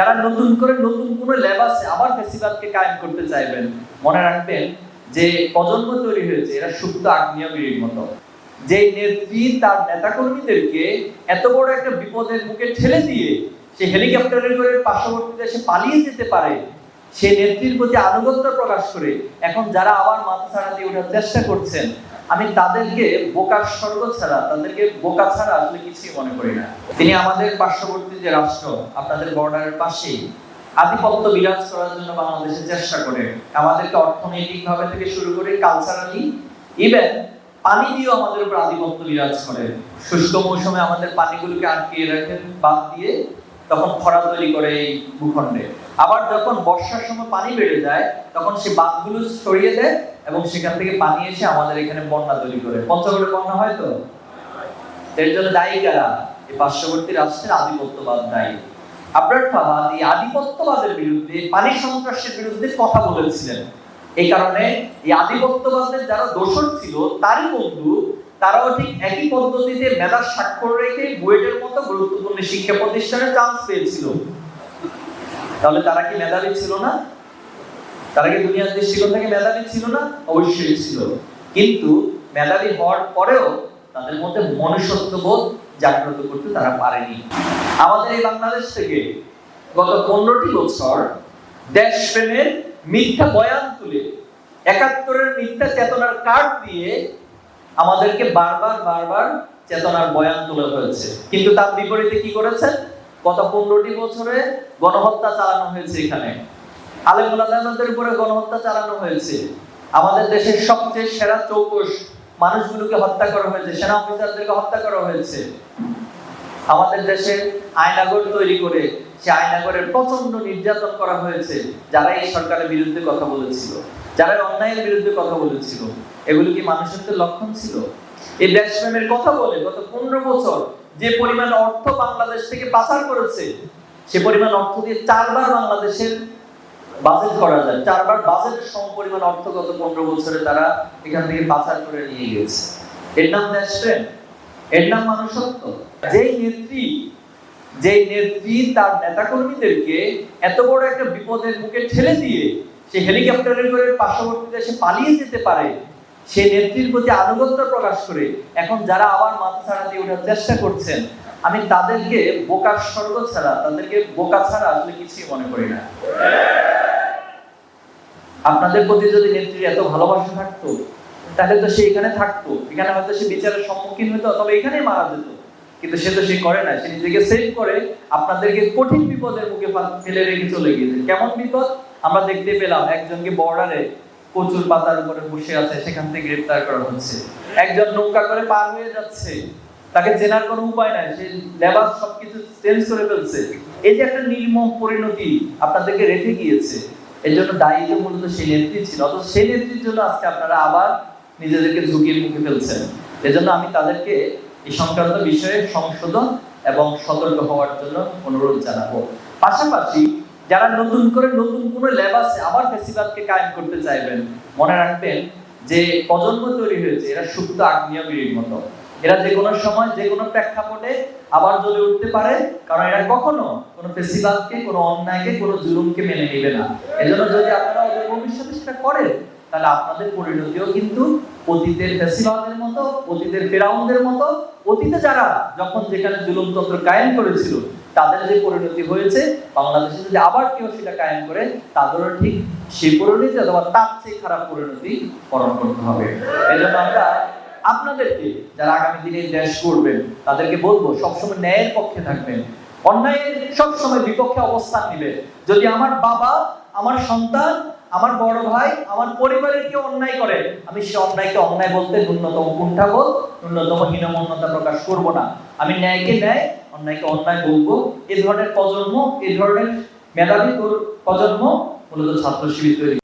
যারা নতুন কোনো লেবাসে আবার ফেসিবাদকে কায়েম করতে চাইবেন, মনে রাখবেন যে প্রজন্ম তৈরি হয়েছে এরা সুপ্ত আগ্নেয়গিরির মতো। যে নেত্রী তার নেতাকর্মীদেরকে এত বড় একটা বিপদের মুখে ঠেলে দিয়ে সে হেলিকপ্টারে করে পার্শ্ববর্তী দেশে পালিয়ে যেতে পারে, সে নেত্রীর প্রতি আনুগত্য প্রকাশ করে এখন যারা আবার মাথা ছাড়া দিয়ে ওঠার চেষ্টা করছেন, আমি তাদেরকে বোকার স্বর্গ ছাড়া, তাদেরকে বোকা ছাড়া আসলে কিছুই মনে করি না। তিনি আমাদের পার্শ্ববর্তী যে রাষ্ট্র, আপনাদের বর্ডারের পাশেই আধিপত্য বিরাজ করার জন্য বাংলাদেশে চেষ্টা করে, আমাদেরকে অর্থনৈতিক ভাবে থেকে শুরু করে কালচারালি, ইভেন পানি দিয়েও আমাদের উপর আধিপত্য বিরাজ করে। শুষ্ক মৌসুমে আমাদের পানিগুলোকে আটকিয়ে রাখেন বাঁধ দিয়ে, তখন খরা তৈরি করে এই ভূখণ্ডে। আবার যখন বর্ষার সময় পানি বেড়ে যায় তখন সে বাঁধগুলো সরিয়ে দেয় এবং সেখান থেকে পানি এসে আমাদের এখানে বন্যা তৈরি করে। পঞ্চগড়ে বন্যা হয় তো, এর জন্য দায়ী কারা? এই পার্শ্ববর্তী রাষ্ট্রের আধিপত্যবাদ দায়ী। আবরার ফাহাদ এই আধিপত্যবাদের বিরুদ্ধে, পানি সন্ত্রাসের বিরুদ্ধে কথা বলেছিলেন। এই কারণে এই আধিপত্যবাদের যারা দোষর ছিল তারই বন্ধু, তারাও ঠিক একই পদ্ধতিতে মেধার স্বাক্ষর রেখে বুয়েটের মতো গুরুত্বপূর্ণ শিক্ষা প্রতিষ্ঠানে চান্স পেয়েছিল। তাহলে তারা কি মেধাবী ছিল না? তারা কি দুনিয়ার দৃষ্টিকোণ থেকে মেধাবী ছিল না? অবশ্যই ছিল। কিন্তু মেধাবী হওয়ার পরেও তাদের মধ্যে মনুষ্যত্ববোধ জাগ্রত করতে তারা পারেনি। আমাদের এই বাংলাদেশ থেকে গত 15টি বছর দেশপ্রেমের মিথ্যা বয়ান তুলে, 71-এর মিথ্যা চেতনার কার্ড দিয়ে আমাদেরকে বারবার চেতনার বয়ান তোলা হয়েছে। কিন্তু তার বিপরীতে কি করেছেন? গত 15টি বছরে গণহত্যা চালানো হয়েছে। এখানে আলেম ওলামাদের উপরে গণহত্যা চালানো হয়েছে। আমাদের দেশের সবচেয়ে সেরা চৌকস মানুষগুলোকে হত্যা করা হয়েছে, সেনা অফিসারদেরকে হত্যা করা হয়েছে। আমাদের দেশে আয়নাগর তৈরি করে সে আয়নাগরের প্রচন্ড নির্যাতন করা হয়েছে যারা এই সরকারের বিরুদ্ধে কথা বলেছিল, যারা অন্যায়ের বিরুদ্ধে কথা বলেছিল। এগুলো কি মানুষের লক্ষণ ছিল? এই দেশপ্রেমের কথা বলে গত 15 বছর যে পরিমাণ অর্থ বাংলাদেশ থেকে পাচার করেছে, সে পরিমাণ অর্থ দিয়ে 4বার বাংলাদেশের বাজেট করা যায়। 4বার বাজেটের সমপরিমাণ অর্থ গত 15 বছরে তারা এখান থেকে পাচার করে নিয়ে গেছে। এর নাম দেশপ্রেম? এর নাম মানুষত্ব? যেই নেত্রী তার নেতাকর্মীদেরকে এত বড় একটা বিপদের মুখে ঠেলে দিয়ে সে হেলিকপ্টারে করে পার্শ্ববর্তী দেশে পালিয়ে যেতে পারে, সে নেত্রীর প্রতি আনুগত্য প্রকাশ করে এখন যারা আবার মাথা ছাড়া দিয়ে ওঠার চেষ্টা করছেন, আমি তাদেরকে বোকার স্বর্গ ছাড়া, তাদেরকে বোকা ছাড়া আসলে কিছুই মনে করি না। আপনাদের প্রতি যদি নেত্রীর এত ভালোবাসা থাকতো তাহলে তো সে এখানে থাকতো, এখানে হয়তো সে বিচারের সম্মুখীন হতো, তবে এখানেই মারা যেত। কিন্তু সে তো সে করে না, সে নিজেকে সেভ করে আপনাদেরকে কঠিন বিপদের মুখে ফেলে রেখে চলে গিয়েছে। কেমন বিপদ? আমরা দেখতে পেলাম একজনকে বর্ডারে কচুর পাতার উপরে বসে আছে, সেখান থেকে গ্রেফতার করা হচ্ছে। একজন নৌকা করে পার হয়ে যাচ্ছে, তাকে চেনার কোনো উপায় নাই, সে লেবাস সবকিছু চেঞ্জ করে ফেলছে। এই যে একটা নির্মম পরিণতি আপনাদেরকে রেখে গিয়েছে, এর জন্য দায়ী যে মূলত সেই নেত্রী ছিল। অথচ সেই নেত্রীর জন্য আজকে আপনারা আবার নিজেদেরকে ঝুঁকির মুখে ফেলছেন। এজন্য আমি তাদেরকে এই সংক্রান্ত বিষয়ে সংশোধন এবং সতর্ক হওয়ার জন্য অনুরোধ জানাবো। পাশাপাশি যারা নতুন কোনো লেবাসে আবার ফেসিবাদকে কায়েম করতে চাইবেন, মনে রাখবেন যে প্রজন্ম তৈরি হয়েছে এরা সুপ্ত আগ্নেয়গিরির মতো। এরা যে কোনো সময় যে কোনো প্রেক্ষাপটে আবার জ্বলে উঠতে পারে, কারণ এরা কখনো কোনো ফেসিবাদকে, কোনো অন্যায়কে, কোনো জুলুমকে মেনে নেবে না। এজন্য যদি আপনারা ওদের ভবিষ্যতে সেটা করেন, তাহলে আপনাদের পরিণতিও কিন্তু অতীতের ফেসিবাদের মতো, অতীতের ফেরাউনদের মতো, অতীতে যারা যখন যেখানে জুলুমতন্ত্র কায়েম করেছিল তাদের যে পরিণতি হয়েছে, বাংলাদেশে যদি আবার কেউ সেটা কায়েম করে তাদেরও ঠিক সেই পরিণতি অথবা তার চেয়ে খারাপ পরিণতি বরণ করতে হবে। এজন্য আমরা আপনাদেরকে যারা আগামী দিনে দেশ করবেন তাদেরকে বলবো সবসময় ন্যায়ের পক্ষে থাকবেন, অন্যায়ের সবসময় বিপক্ষে অবস্থান নেবেন। যদি আমার বাবা, আমার সন্তান, আমার বড় ভাই, আমার পরিবারের কেউ অন্যায় করে, আমি সে অন্যায়কে অন্যায় বলতে ন্যূনতম কুণ্ঠাবোধ, ন্যূনতম হীনমন্যতা প্রকাশ করব না। আমি ন্যায়কে ন্যায়, অন্যায়কে অন্যায় বলবো। এই ধরনের প্রজন্ম, এই ধরনের মেধাবী প্রজন্ম মূলত ছাত্র শিবির তৈরি।